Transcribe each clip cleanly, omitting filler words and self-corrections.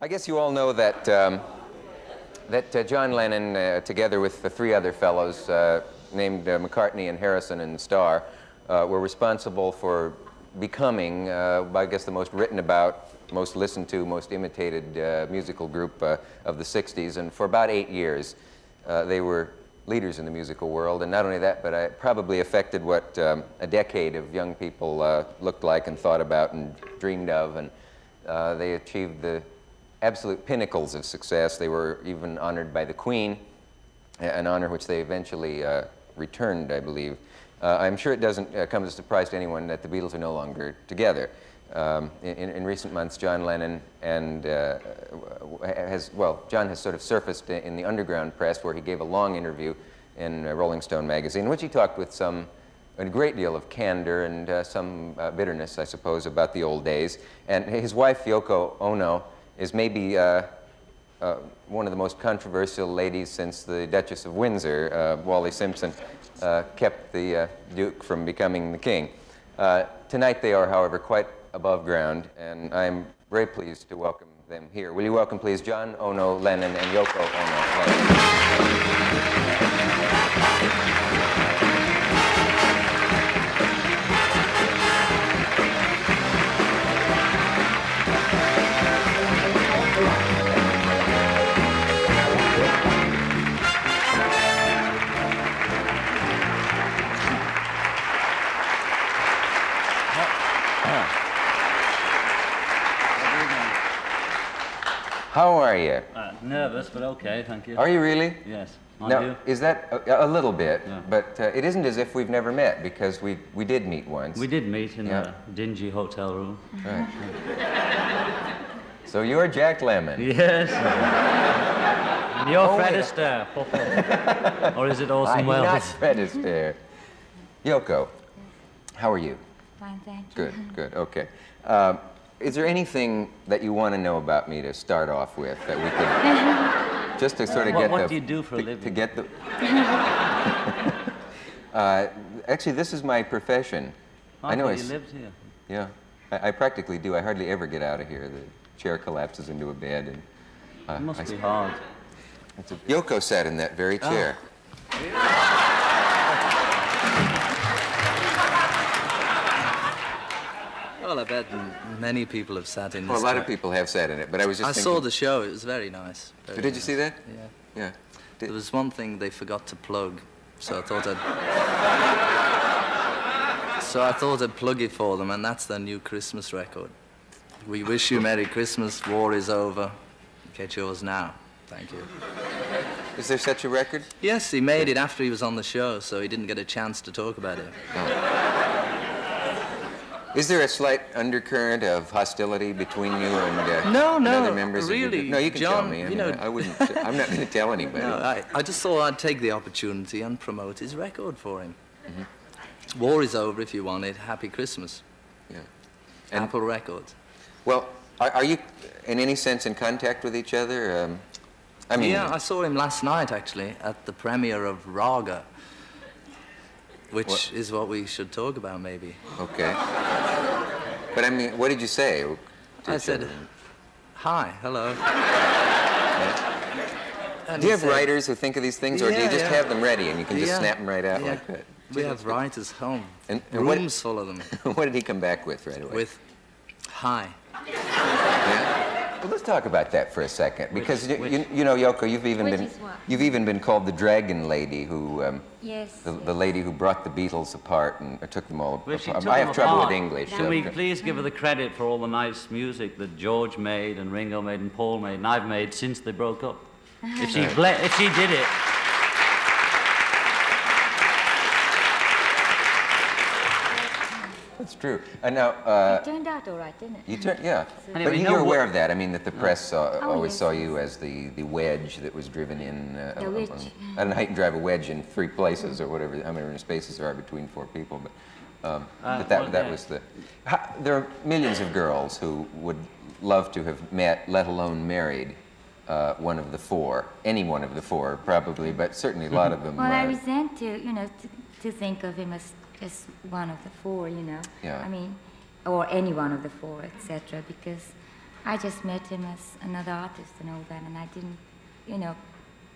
I guess you all know that John Lennon, together with the three other fellows named McCartney and Harrison and Starr, were responsible for becoming, I guess, the most written about, most listened to, most imitated musical group of the 60s. And for about 8 years, they were leaders in the musical world. And not only that, but it probably affected what a decade of young people looked like and thought about and dreamed of. And they achieved the absolute pinnacles of success. They were even honored by the Queen, an honor which they eventually returned, I believe. I'm sure it doesn't come as a surprise to anyone that the Beatles are no longer together. In recent months, John Lennon John has sort of surfaced in the underground press, where he gave a long interview in Rolling Stone magazine, in which he talked with a great deal of candor and some bitterness, I suppose, about the old days. And his wife, Yoko Ono, is maybe one of the most controversial ladies since the Duchess of Windsor. Wally Simpson kept the Duke from becoming the king. Tonight they are, however, quite above ground, and I'm very pleased to welcome them here. Will you welcome, please, John Ono Lennon and Yoko Ono Lennon. How are you? Nervous, but okay, thank you. Are you really? Yes. Now, you? is that a little bit? Yeah. But it isn't as if we've never met, because we did meet once. We did meet in a dingy hotel room. Right. So you're Jack Lemmon. Yes. And you're Fred Astaire. Or is it Orson Welles? I'm not Fred Astaire. Yoko, how are you? Fine, thank you. Good, good, okay. Is there anything that you want to know about me to start off with that we could, just to sort of get what do you do for a living? To get the... actually, this is my profession. I know you lived here. Yeah, I practically do. I hardly ever get out of here. The chair collapses into a bed, and It must be hard. Yoko sat in that very chair. Well, I bet many people have sat in this. Well, a lot of people have sat in it, but I was just thinking... I saw the show. It was very nice. Very Did you see that? Yeah. Yeah. There was one thing they forgot to plug, so I thought I'd plug it for them, and that's their new Christmas record. We wish you Merry Christmas. War is over. Get yours now. Thank you. Is there such a record? Yes, he made it after he was on the show, so he didn't get a chance to talk about it. Oh. Is there a slight undercurrent of hostility between you and other members really, of your... No, you can John, tell me. I mean, I wouldn't... I'm not going to tell anybody. No, I just thought I'd take the opportunity and promote his record for him. Mm-hmm. War is over if you want it. Happy Christmas. Yeah. And Apple Records. Well, are you in any sense in contact with each other? I mean... Yeah, I saw him last night, actually, at the premiere of Raga, which is what we should talk about, maybe. Okay. But I mean, what did you say? I said, hi, hello. Yeah. Do you have writers who think of these things, or do you just have them ready and you can just snap them right out like that? We have writers home, and rooms full of them. What did he come back with right away? With, hi. Yeah? Well, let's talk about that for a second, because you know, Yoko, you've even been called the Dragon Lady, who the lady who brought the Beatles apart and took them all apart. I have trouble with English. Can we please give her the credit for all the nice music that George made and Ringo made and Paul made and I've made since they broke up? If she did it. That's true. And now... it turned out all right, didn't it? Yeah. Anyway, but you're aware of that. I mean, that the press always saw you as the wedge that was driven in... I don't know how you can drive a wedge in 3 places or whatever, how many spaces there are between 4 people, but that was the... There are millions of girls who would love to have met, let alone married, one of the 4. Any one of the 4, probably, but certainly a lot of them... Well, I resent to think of him as one of the 4, you know. Yeah. I mean, or any one of the 4, etc. Because I just met him as another artist and all that, and I didn't, you know,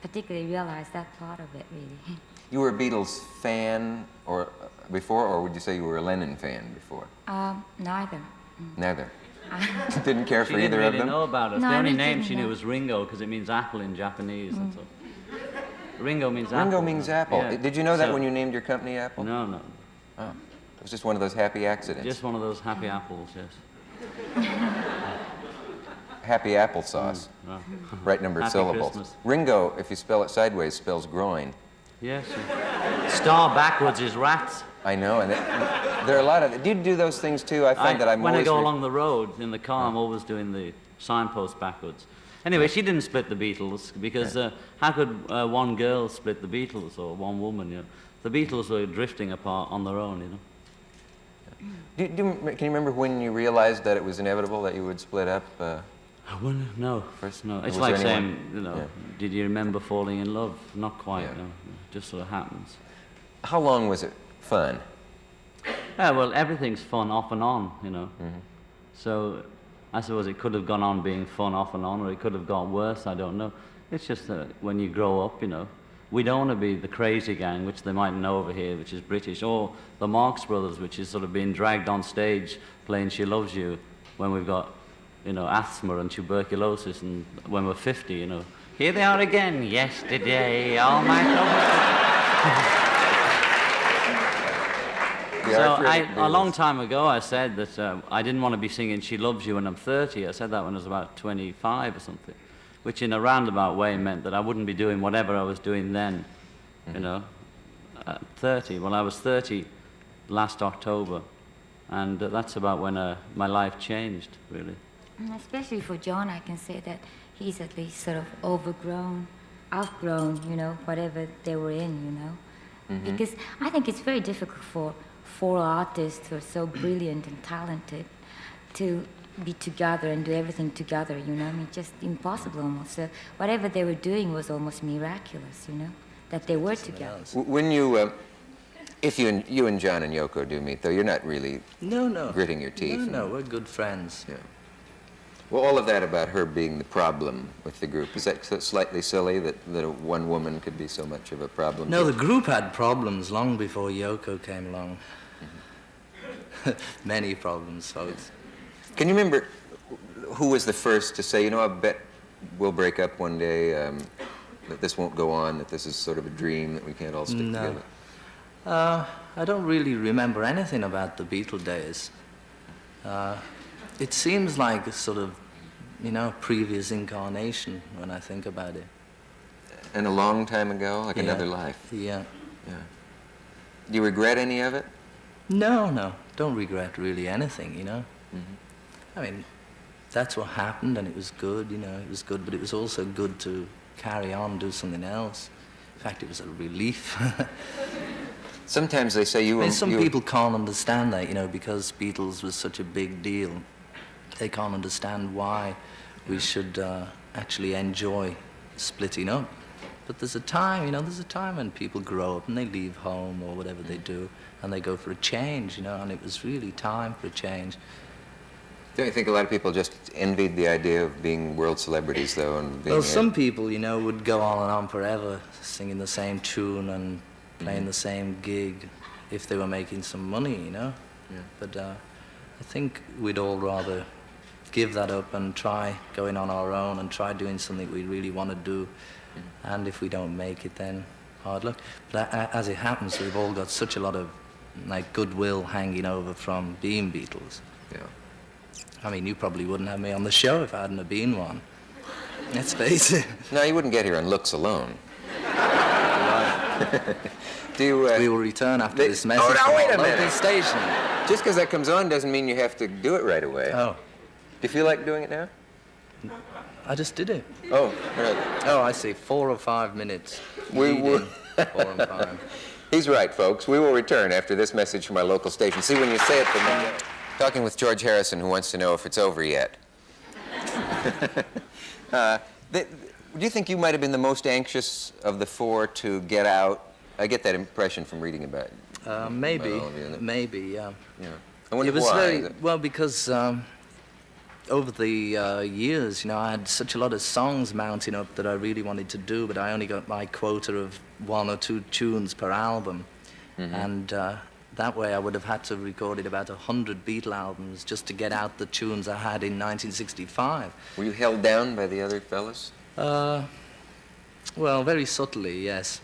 particularly realize that part of it, really. You were a Beatles fan before, or would you say you were a Lennon fan before? Neither. Neither. Didn't care for She either didn't of really them? know about us. No, the I only really name didn't she knew know. was Ringo, because it means apple in Japanese. And so. Ringo means apple. Ringo means apple. Yeah. Did you know that So- when you named your company Apple? No, no. Oh. It was just one of those happy accidents. Just one of those happy apples, yes. Happy applesauce. Right. Right number of Happy syllables. Christmas. Ringo, if you spell it sideways, spells groin. Yes. Starr backwards is rats. I know, and there are a lot of... Do you do those things too? I find that I'm when always... I go along the road in the car, I'm always doing the signpost backwards. Anyway, she didn't split the Beatles because how could one girl split the Beatles or one woman? You know, the Beatles were drifting apart on their own. You know. Can you remember when you realized that it was inevitable that you would split up? No, First, no. It's was like there anyone- saying, you know, Yeah. did you remember falling in love? Not quite. Yeah. No. It just sort of happens. How long was it fun? Yeah, well, everything's fun off and on, you know. Mm-hmm. So I suppose it could have gone on being fun off and on, or it could have gone worse, I don't know. It's just that when you grow up, you know, we don't want to be the crazy gang, which they might know over here, which is British, or the Marx Brothers, which is sort of being dragged on stage playing She Loves You when we've got, you know, asthma and tuberculosis, and when we're 50, you know. Here they are again, yesterday, all my troubles. So a long time ago, I said that I didn't want to be singing She Loves You when I'm 30. I said that when I was about 25 or something, which in a roundabout way meant that I wouldn't be doing whatever I was doing then, you know, at 30. Well, I was 30 last October, and that's about when my life changed, really. And especially for John, I can say that he's at least sort of outgrown, you know, whatever they were in, you know. Mm-hmm. Because I think it's very difficult for four artists who are so brilliant and talented to be together and do everything together, you know. I mean, just impossible almost. So whatever they were doing was almost miraculous, you know, that they were together. When you, if you and John and Yoko do meet, though, you're not really No. gritting your teeth. No, we're good friends. Yeah. Well, all of that about her being the problem with the group, is that slightly silly that one woman could be so much of a problem? No, the group had problems long before Yoko came along. Many problems, folks. Can you remember who was the first to say, you know, I bet we'll break up one day, that this won't go on, that this is sort of a dream, that we can't all stick together? I don't really remember anything about the Beatle days. It seems like a sort of, you know, previous incarnation when I think about it. And a long time ago, like Yeah. another life. Yeah. Yeah. Do you regret any of it? No. Don't regret really anything, you know. Mm-hmm. I mean, that's what happened and it was good, you know, it was good, but it was also good to carry on, do something else. In fact, it was a relief. Sometimes they say you were... Some people can't understand that, you know, because Beatles was such a big deal. They can't understand why we should actually enjoy splitting up. But there's a time, you know, when people grow up and they leave home or whatever they do, and they go for a change, you know, and it was really time for a change. Don't you think a lot of people just envied the idea of being world celebrities, though, and being... Well, some people, you know, would go on and on forever, singing the same tune and playing the same gig if they were making some money, you know. Yeah. But I think we'd all rather give that up and try going on our own and try doing something we really want to do. And if we don't make it, then hard luck. But as it happens, we've all got such a lot of like goodwill hanging over from being Beatles. Yeah. I mean, you probably wouldn't have me on the show if I hadn't have been one. Let's face it. No, you wouldn't get here on looks alone. Do you... We will return after this message Oh, now, from wait our a local minute. station. Just because that comes on doesn't mean you have to do it right away. Oh, Do you feel like doing it now? I just did it. Oh, right. Oh, I see. 4 or 5 minutes. We Leading, would- 4 and 5. He's right, folks. We will return after this message from our local station. See, when you say it, then you know. Talking with George Harrison, who wants to know if it's over yet. Do you think you might have been the most anxious of the four to get out? I get that impression from reading about it. Maybe, Well, yeah. maybe, yeah. Yeah. I wonder It was why. very well because over the years, you know, I had such a lot of songs mounting up that I really wanted to do, but I only got my quota of 1 or 2 tunes per album. And that way I would have had to have recorded about 100 Beatle albums just to get out the tunes I had in 1965. Were you held down by the other fellas? Well, very subtly, yes.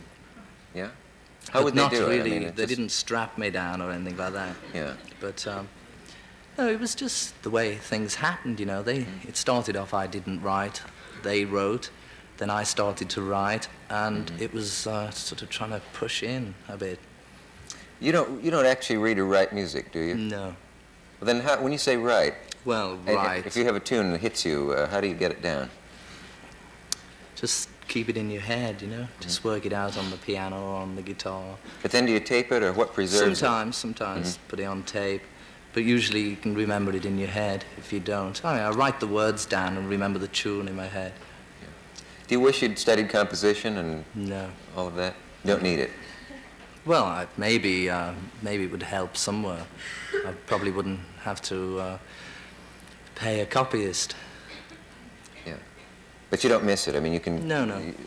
Yeah? How would not they do it? really. I mean, they didn't strap me down or anything like that. Yeah. But no, it was just the way things happened, you know. It started off I didn't write, they wrote, then I started to write, and it was sort of trying to push in a bit. You don't actually read or write music, do you? No. Well, then when you say write, Well, and write. if you have a tune that hits you, how do you get it down? Just keep it in your head, you know. Just work it out on the piano or on the guitar. But then do you tape it, or what preserves Sometimes put it on tape. But usually you can remember it in your head if you don't. I mean, I write the words down and remember the tune in my head. it? Do you wish you'd studied composition and No. all of that? You don't need it. Well, maybe it would help somewhere. I probably wouldn't have to pay a copyist. Yeah. But you don't miss it. I mean, you can... No.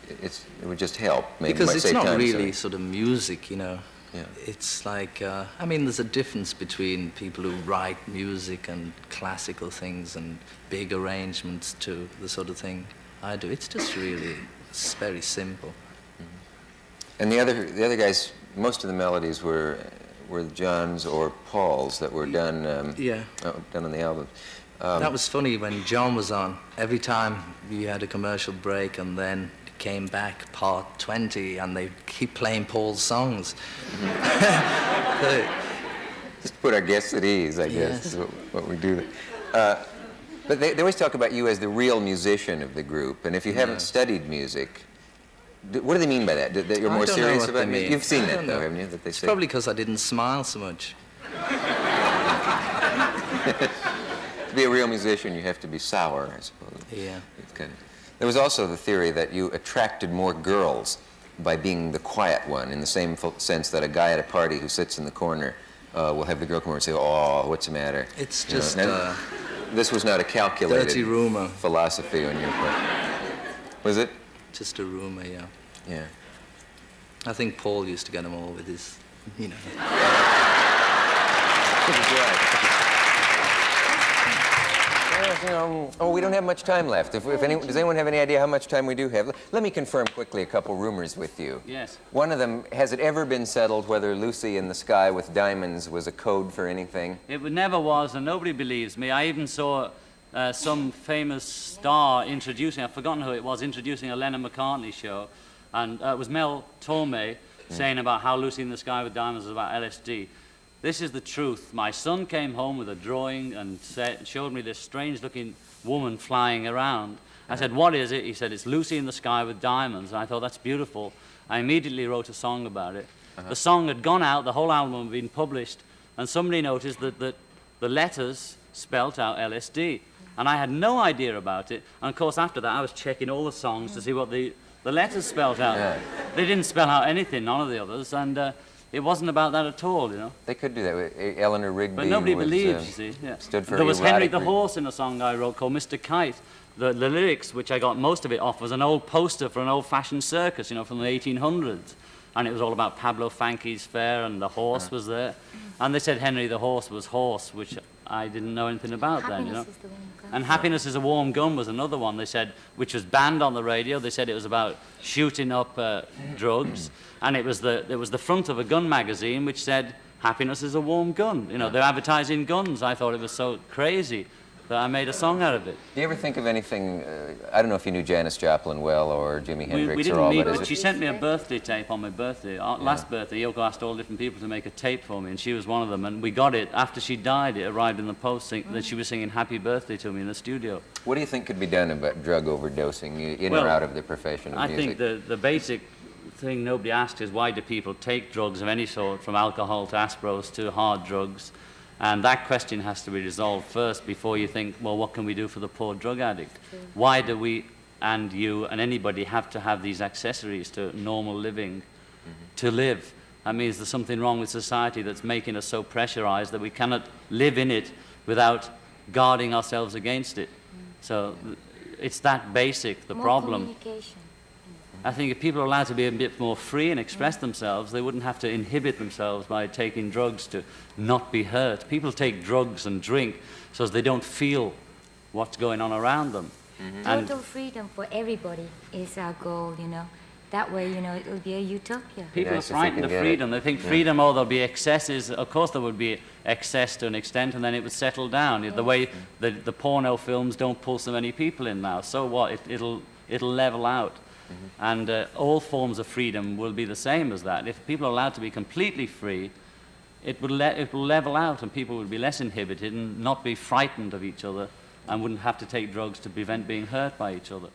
It would just help. Maybe Because might it's save not time, really so- sort of music, you know. Yeah. It's like, I mean, there's a difference between people who write music and classical things and big arrangements to the sort of thing I do. It's just really, it's very simple. And the other guys, most of the melodies were John's or Paul's that were done done on the album. That was funny when John was on. Every time you had a commercial break and then it came back part 20 and they keep playing Paul's songs. Just to put our guests at ease, I guess, is what we do. But they always talk about you as the real musician of the group, and if you haven't studied music, what do they mean by that? That you're more I don't know serious what about they music? mean. You've seen I that, don't though, know. haven't you? That they It's say. probably because I didn't smile so much. To be a real musician, you have to be sour, I suppose. Yeah. It's kind of... There was also the theory that you attracted more girls by being the quiet one, in the same sense that a guy at a party who sits in the corner will have the girl come over and say, "Oh, what's the matter?" It's You know, just now, this was not a calculated dirty rumor. philosophy on your part. Was it? Just a rumor, yeah. Yeah. I think Paul used to get them all with his, you know. We don't have much time left. Does anyone have any idea how much time we do have? Let me confirm quickly a couple rumors with you. Yes. One of them, has it ever been settled whether Lucy in the Sky with Diamonds was a code for anything? It never was, and nobody believes me. I even saw some famous star introducing, I've forgotten who it was, introducing a Lennon McCartney show, and it was Mel Torme saying about how Lucy in the Sky with Diamonds was about LSD. This is the truth. My son came home with a drawing and showed me this strange-looking woman flying around. I said, "What is it?" He said, "It's Lucy in the Sky with Diamonds." And I thought, that's beautiful. I immediately wrote a song about it. The song had gone out, the whole album had been published, and somebody noticed that the letters spelt out LSD. And I had no idea about it. And of course, after that, I was checking all the songs to see what the letters spelt out. Yeah. They didn't spell out anything, none of the others, and it wasn't about that at all, you know. They could do that. Eleanor Rigby But nobody was, believes, you see. Yeah. stood for There was Henry erotic the reading. Horse in a song I wrote called Mr. Kite. The lyrics, which I got most of it off, was an old poster for an old-fashioned circus, you know, from the 1800s. And it was all about Pablo Fanke's fair, and the horse was there. And they said Henry the Horse was horse, which I didn't know anything about then, you know. Happiness is the warm gun. And Happiness is a Warm Gun was another one, they said, which was banned on the radio. They said it was about shooting up drugs. And it was the front of a gun magazine which said, "Happiness is a warm gun." You know, they're advertising guns. I thought it was so crazy that I made a song out of it. Do you ever think of anything, I don't know if you knew Janis Joplin well or Jimi Hendrix We or didn't all, meet, but is but it... she sent me a birthday tape on my birthday. Last birthday, Yoko asked all different people to make a tape for me, and she was one of them. And we got it after she died. It arrived in the post. That she was singing "Happy Birthday" to me in the studio. What do you think could be done about drug overdosing, in Well, or out of the profession of I music? think the basic thing nobody asks is, why do people take drugs of any sort, from alcohol to Aspros to hard drugs? And that question has to be resolved first before you think, well, what can we do for the poor drug addict? Why do we and you and anybody have to have these accessories to normal living to live? That means there's something wrong with society that's making us so pressurized that we cannot live in it without guarding ourselves against it. So it's that basic, the More problem. communication. I think if people are allowed to be a bit more free and express themselves, they wouldn't have to inhibit themselves by taking drugs to not be hurt. People take drugs and drink so they don't feel what's going on around them. And Total freedom for everybody is our goal, you know. That way, you know, it will be a utopia. people are Nice if we frightened can of get it. freedom. They think freedom, oh, there'll be excesses. Of course there would be excess to an extent, and then it would settle down. The way the porno films don't pull so many people in now. So what? It'll level out. And all forms of freedom will be the same as that. If people are allowed to be completely free, it will level out, and people would be less inhibited and not be frightened of each other, and wouldn't have to take drugs to prevent being hurt by each other.